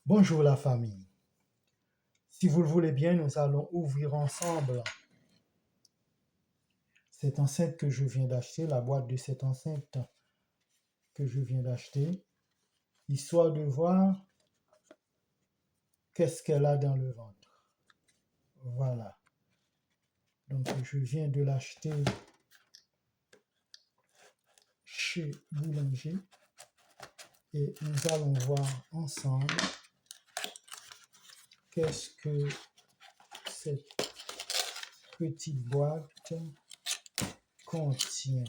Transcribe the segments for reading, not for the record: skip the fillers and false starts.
Bonjour la famille. Si vous le voulez bien, nous allons ouvrir ensemble cette enceinte que je viens d'acheter, la boîte de cette enceinte que je viens d'acheter, histoire de voir qu'est-ce qu'elle a dans le ventre. Voilà. Donc je viens de l'acheter chez Boulanger et nous allons voir ensemble qu'est-ce que cette petite boîte contient.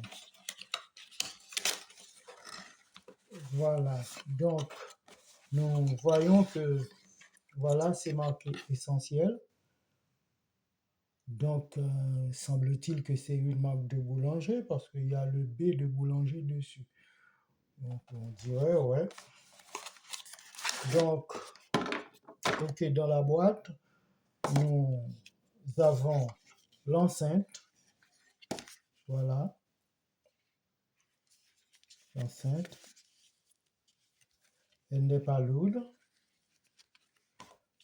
Voilà, donc nous voyons que voilà, c'est marqué essentiel. Donc, semble-t-il que c'est une marque de boulanger parce qu'il y a le B de boulanger dessus. Donc, on dirait, ouais. Donc, ok, dans la boîte, nous avons l'enceinte. Voilà, l'enceinte. Elle n'est pas lourde.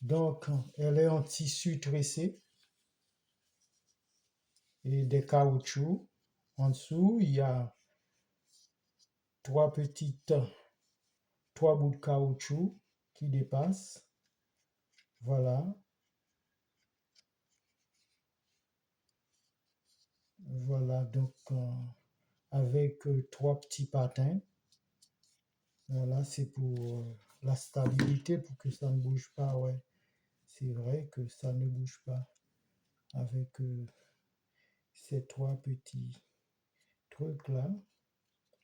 Donc, elle est en tissu tressé et des caoutchoucs. En dessous, il y a trois bouts de caoutchouc qui dépassent. Voilà. Voilà, donc avec trois petits patins. Voilà, c'est pour la stabilité, pour que ça ne bouge pas. Ouais, c'est vrai que ça ne bouge pas avec ces trois petits trucs-là.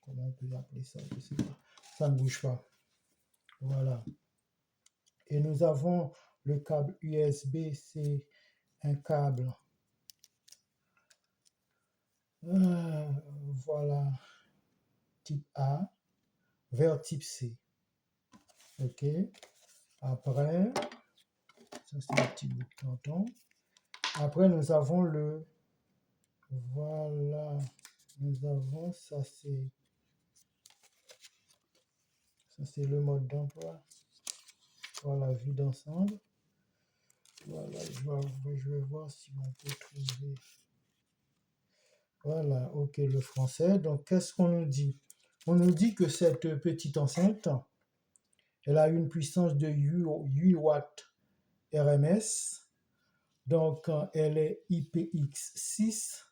Comment on peut appeler ça? Je sais pas. Ça ne bouge pas. Voilà. Et nous avons le câble USB, c'est un câble. Voilà, type A vers type C. OK. Après, ça c'est un petit bout de canton. Après, nous avons voilà, nous avons, ça c'est le mode d'emploi. Voilà, vue d'ensemble. Voilà, je vais voir si on peut trouver. Voilà, ok, le français. Donc, qu'est-ce qu'on nous dit? On nous dit que cette petite enceinte, elle a une puissance de 8 watts RMS. Donc, elle est IPX6.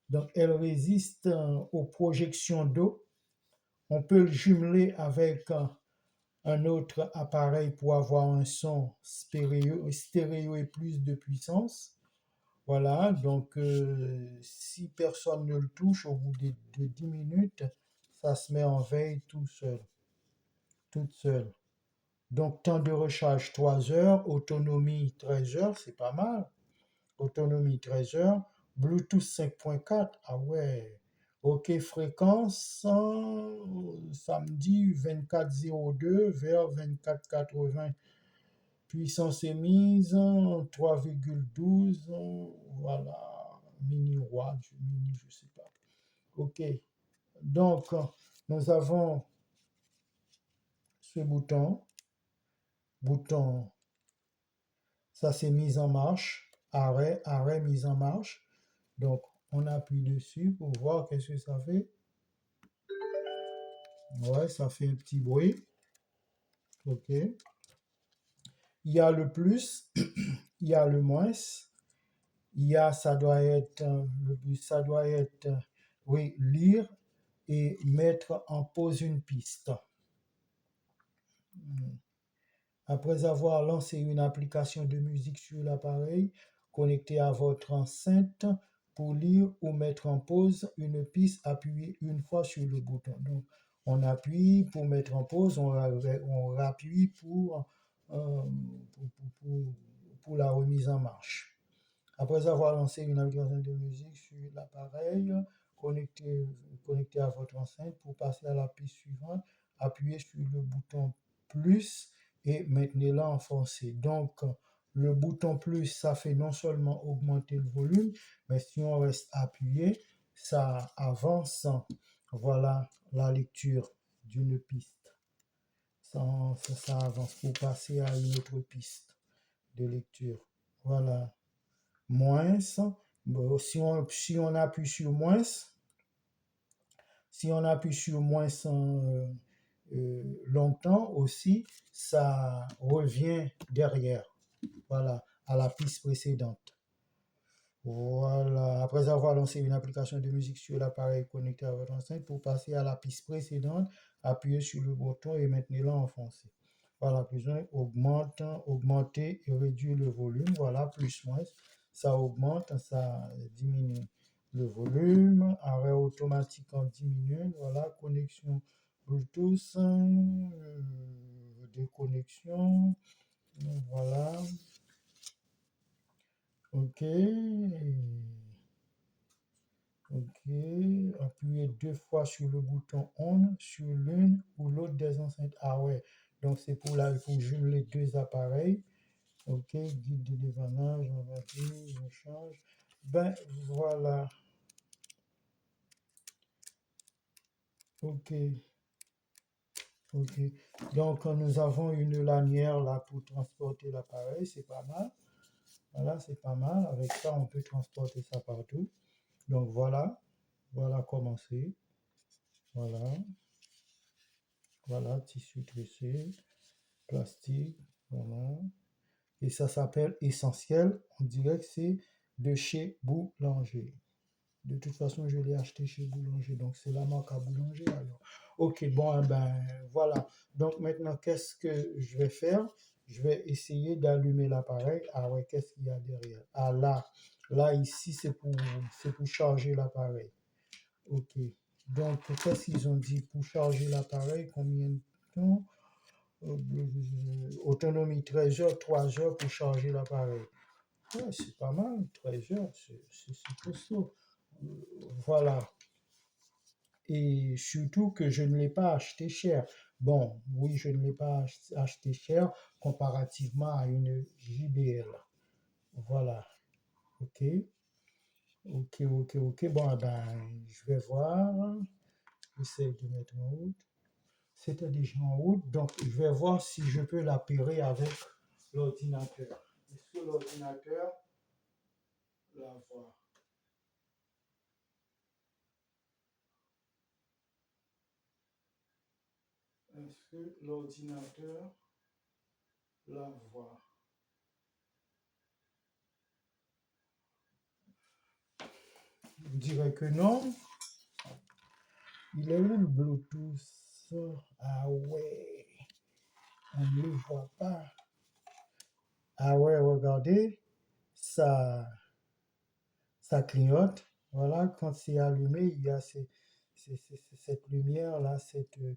Donc, elle résiste aux projections d'eau. On peut le jumeler avec un autre appareil pour avoir un son stéréo et plus de puissance. Voilà, donc si personne ne le touche, au bout de 10 minutes, ça se met en veille toute seule. Donc, temps de recharge 3 heures, autonomie 13 heures, c'est pas mal. Autonomie 13 heures, Bluetooth 5.4, ah ouais. OK, fréquence, samedi 2402 vers 2480. Puissance émise, 3,12, voilà, mini-watt, je sais pas. OK, donc nous avons ce bouton, ça c'est mise en marche, arrêt, mise en marche. Donc, on appuie dessus pour voir qu'est-ce que ça fait. Ouais, ça fait un petit bruit. OK. Il y a le plus, il y a le moins. Il y a, le but, ça doit être, oui, lire et mettre en pause une piste. Après avoir lancé une application de musique sur l'appareil, connectez à votre enceinte pour lire ou mettre en pause une piste, appuyez une fois sur le bouton. Donc, on appuie pour mettre en pause, on appuie pour la remise en marche. Après avoir lancé une application de musique sur l'appareil, connectez à votre enceinte pour passer à la piste suivante, appuyez sur le bouton plus et maintenez-la enfoncée. Donc, le bouton plus, ça fait non seulement augmenter le volume, mais si on reste appuyé, ça avance. Voilà la lecture d'une piste. ça avance pour passer à une autre piste de lecture. Voilà. Moins. Bon, si on appuie sur moins, si on appuie sur moins longtemps aussi, ça revient derrière. Voilà, à la piste précédente. Voilà, après avoir lancé une application de musique sur l'appareil connecté à votre enceinte, pour passer à la piste précédente, appuyez sur le bouton et maintenez-le enfoncé. Voilà, besoin augmenter et réduire le volume. Voilà, plus moins, ça augmente, ça diminue le volume. Arrêt automatique en 10 minutes. Voilà, connexion Bluetooth, déconnexion. Voilà, ok. Ok, appuyez 2 fois sur le bouton on sur l'une ou l'autre des enceintes. Ah ouais, donc c'est pour là, il faut jumeler 2 appareils. Ok, guide de dépannage, on va dire, on change. Ben voilà. Ok, ok. Donc nous avons une lanière là pour transporter l'appareil, c'est pas mal. Voilà, c'est pas mal. Avec ça, on peut transporter ça partout. Donc voilà, voilà comment c'est. Voilà, voilà, tissu tressé. Plastique, voilà. Et ça s'appelle Essentiel. On dirait que c'est de chez Boulanger. De toute façon, je l'ai acheté chez Boulanger, donc c'est la marque à Boulanger alors. Ok, bon, eh ben voilà. Donc maintenant, qu'est-ce que je vais faire? Je vais essayer d'allumer l'appareil. Ah ouais, qu'est-ce qu'il y a derrière? Ah là ici, c'est pour charger l'appareil. Ok. Donc, qu'est-ce qu'ils ont dit pour charger l'appareil? Combien de temps? Autonomie 13 heures, 3 heures pour charger l'appareil. Ouais, c'est pas mal, 13 heures, c'est costaud. Voilà. Et surtout que je ne l'ai pas acheté cher. Bon, oui, je ne l'ai pas acheté cher comparativement à une JBL. Voilà. Ok. Ok, ok, ok. Bon, eh ben, je vais voir. J'essaie de mettre en route. C'était déjà en route, donc je vais voir si je peux l'apairer avec l'ordinateur. Est-ce que l'ordinateur la voit? Est-ce que l'ordinateur la voit? Je dirais que non. Il est où le Bluetooth? Ah ouais, on ne le voit pas. Ah ouais, regardez, ça, ça clignote. Voilà, quand c'est allumé, il y a cette lumière-là, qui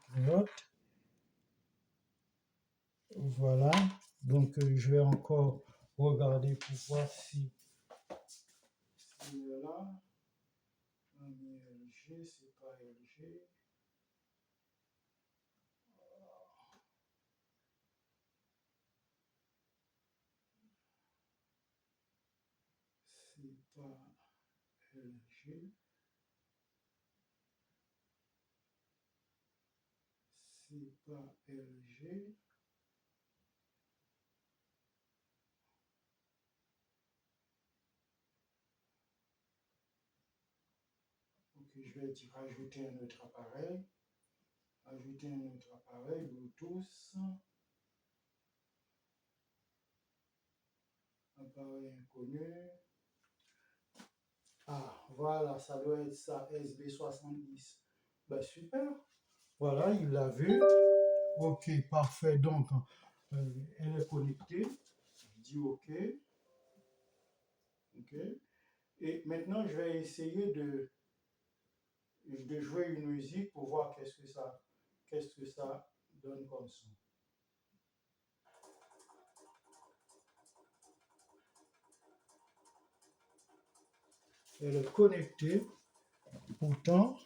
clignote. Voilà, donc je vais encore regarder pour voir si il est là. Un LG, c'est pas LG. C'est pas LG. C'est pas LG. Ok, je vais dire ajouter un autre appareil. Ajouter un autre appareil, Bluetooth. Appareil inconnu. Ah, voilà, ça doit être ça, SB70. Ben super. Voilà, il l'a vu. Ok, parfait. Donc, elle est connectée. Je dis OK. OK. Et maintenant, je vais essayer de jouer une musique pour voir qu'est-ce que ça donne comme son. Elle est connectée. Pourtant,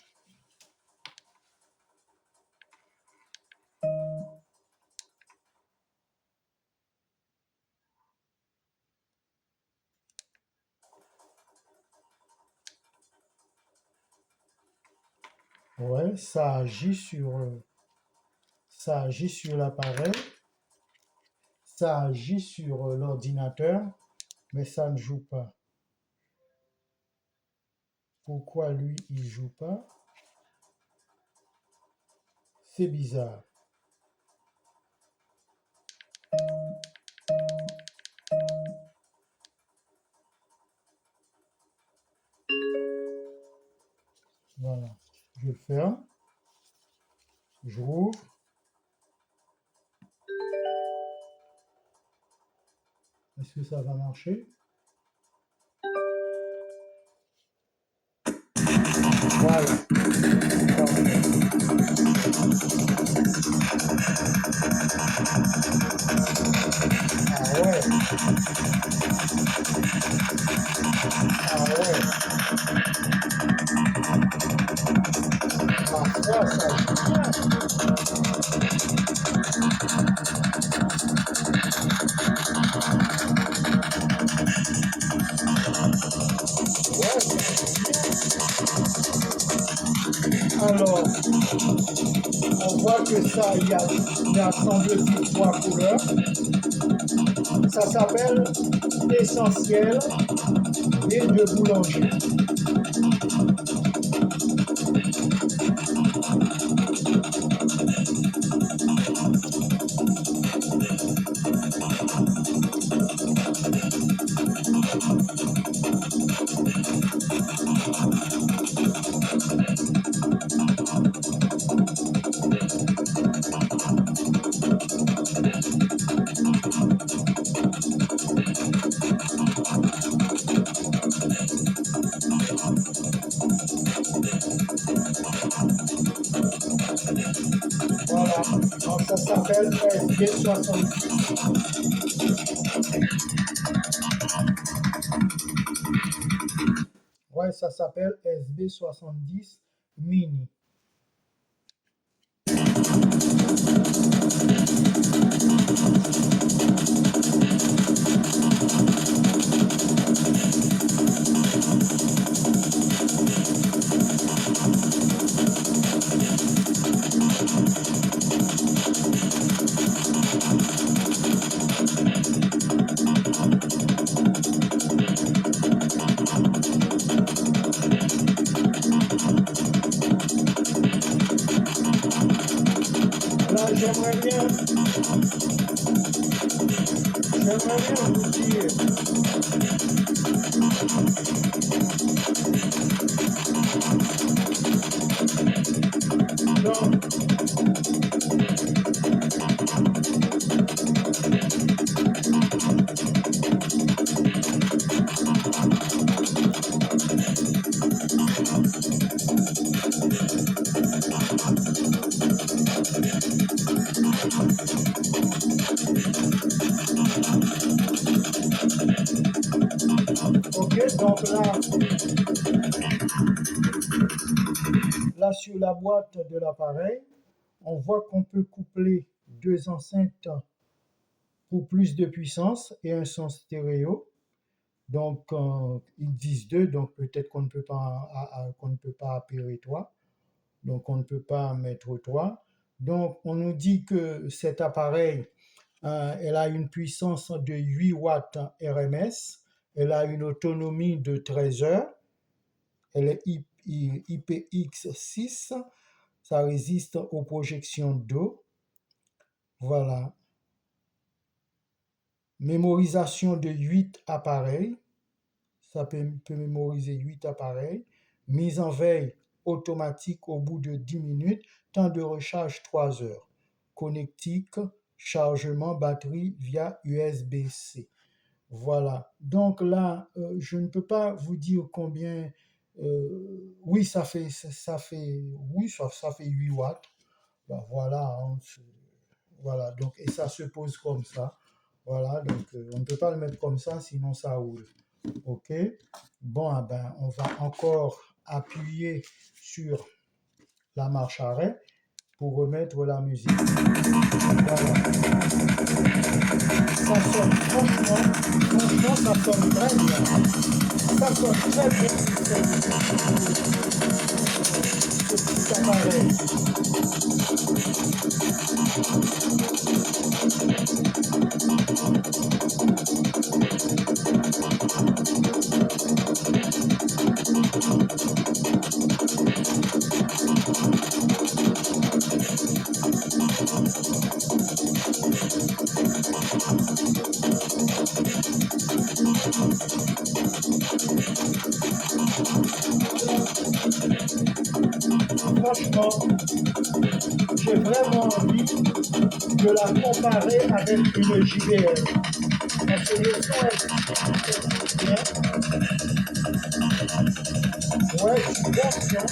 ouais, ça agit ça agit sur l'appareil, ça agit sur l'ordinateur, mais ça ne joue pas. Pourquoi lui, il joue pas? C'est bizarre. Voilà, je le ferme, je rouvre. Est-ce que ça va marcher? Voilà. Ah ouais. Ah ouais. Parfois, ça joue bien. Alors, on voit que ça, il y a semble-t-il 3 couleurs. Ça s'appelle Essentiel et de boulanger. Voilà, donc ça s'appelle SB70. Ouais, ça s'appelle SB70 Mini. Là, j'aimerais bien vous dire, donc, ok, donc là sur la boîte de l'appareil, on voit qu'on peut coupler 2 enceintes pour plus de puissance et un son stéréo. Donc, ils disent 2, donc peut-être qu'on ne peut pas, qu'on ne peut pas apairer 3. Donc, on ne peut pas mettre 3. Donc, on nous dit que cet appareil, elle a une puissance de 8 watts RMS, elle a une autonomie de 13 heures, elle est IPX6, ça résiste aux projections d'eau. Voilà. Mémorisation de 8 appareils, ça peut mémoriser 8 appareils. Mise en veille automatique au bout de 10 minutes, temps de recharge 3 heures. Connectique, chargement batterie via USB-C. Voilà. Donc là, je ne peux pas vous dire combien. Oui, ça fait 8 watts. Ben voilà. Hein, voilà. Donc, et ça se pose comme ça. Voilà. Donc, on ne peut pas le mettre comme ça, sinon ça roule. OK. Bon, ben, on va encore appuyer sur la marche arrêt pour remettre la musique. Voilà. Ça sonne franchement, ça sonne très bien. Ça sonne très bien. petit appareil. Franchement, j'ai vraiment envie de la comparer avec une JBL. Parce que le son est bien. Ouais, je suis conscient.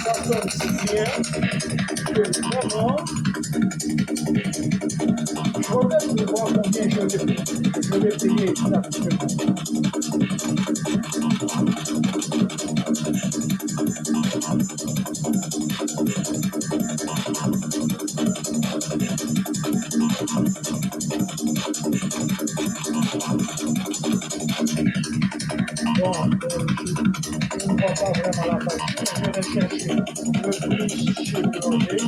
Ça sonne si bien que vraiment, je regarde pour voir combien je vais payer exactement. Bon, je ne vois pas vraiment la facture. Je vais chercher le prix chez Boulanger.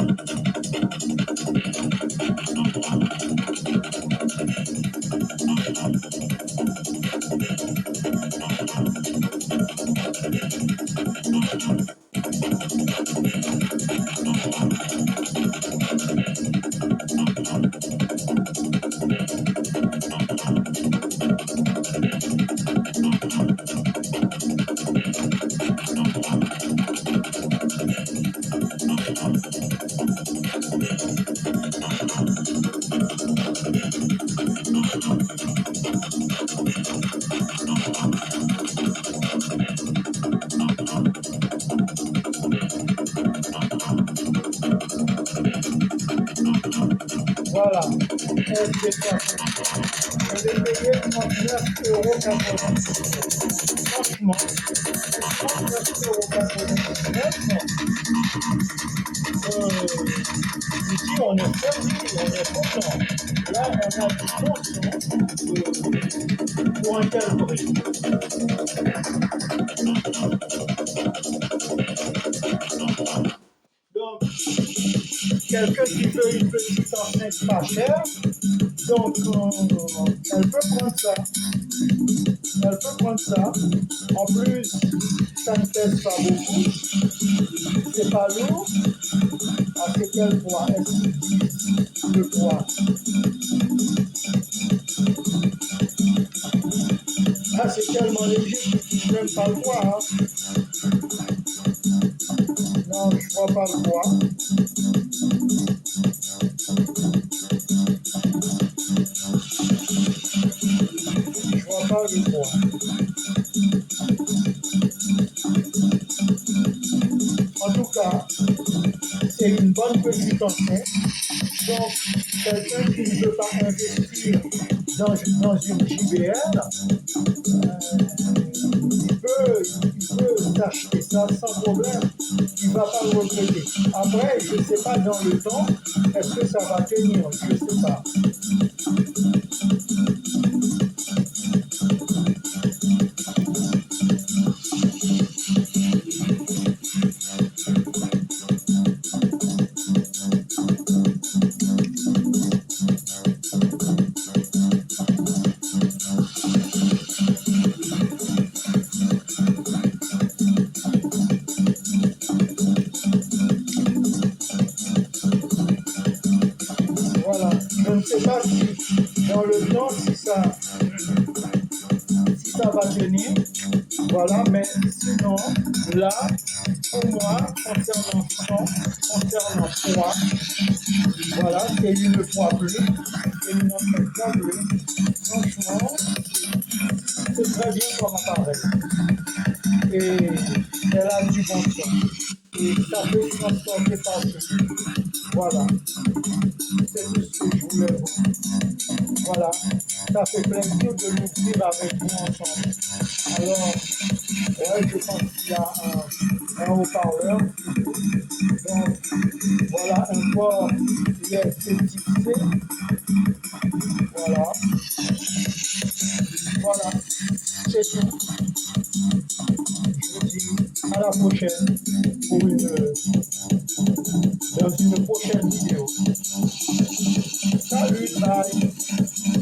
Voilà, FD300. Je l'ai payé 39,99 €. Franchement, 39,99 €, je dis on est servi, on est content. Là, on a du bon son pour un tel prix. Donc, quelqu'un qui veut une petite enceinte pas chère, donc elle peut prendre ça. Elle peut prendre ça. En plus, ça ne pèse pas beaucoup. C'est pas lourd. Ah, c'est quel poids? Est-ce qu'il dit le poids? Ah, c'est tellement léger que je ne même pas le poids. Hein. Non, je ne vois pas le poids. Je vois pas le poids. En tout cas, c'est une bonne petite enceinte. Donc, quelqu'un qui ne veut pas investir dans une JBL, il peut s'acheter ça sans problème. Il ne va pas le regretter. Après, je ne sais pas dans le temps, est-ce que ça va tenir? Je ne sais pas. Voilà. Je ne sais pas si dans le temps, si ça va tenir. Voilà, mais sinon, là, pour moi, concernant son, concernant poids, voilà, c'est une poids bleue, c'est une autre poids bleue. Franchement, c'est très bien comme appareil. Et elle a du bon son. Et ça peut transporter partout. Voilà, c'est tout ce que je voulais voir. Voilà, ça fait plaisir de l'ouvrir avec vous ensemble. Alors, ouais, je pense qu'il y a un haut-parleur. Donc, voilà un port USB-C. Voilà. Voilà. c'est tout. Je dis à la prochaine dans une prochaine vidéo. Salut, bye.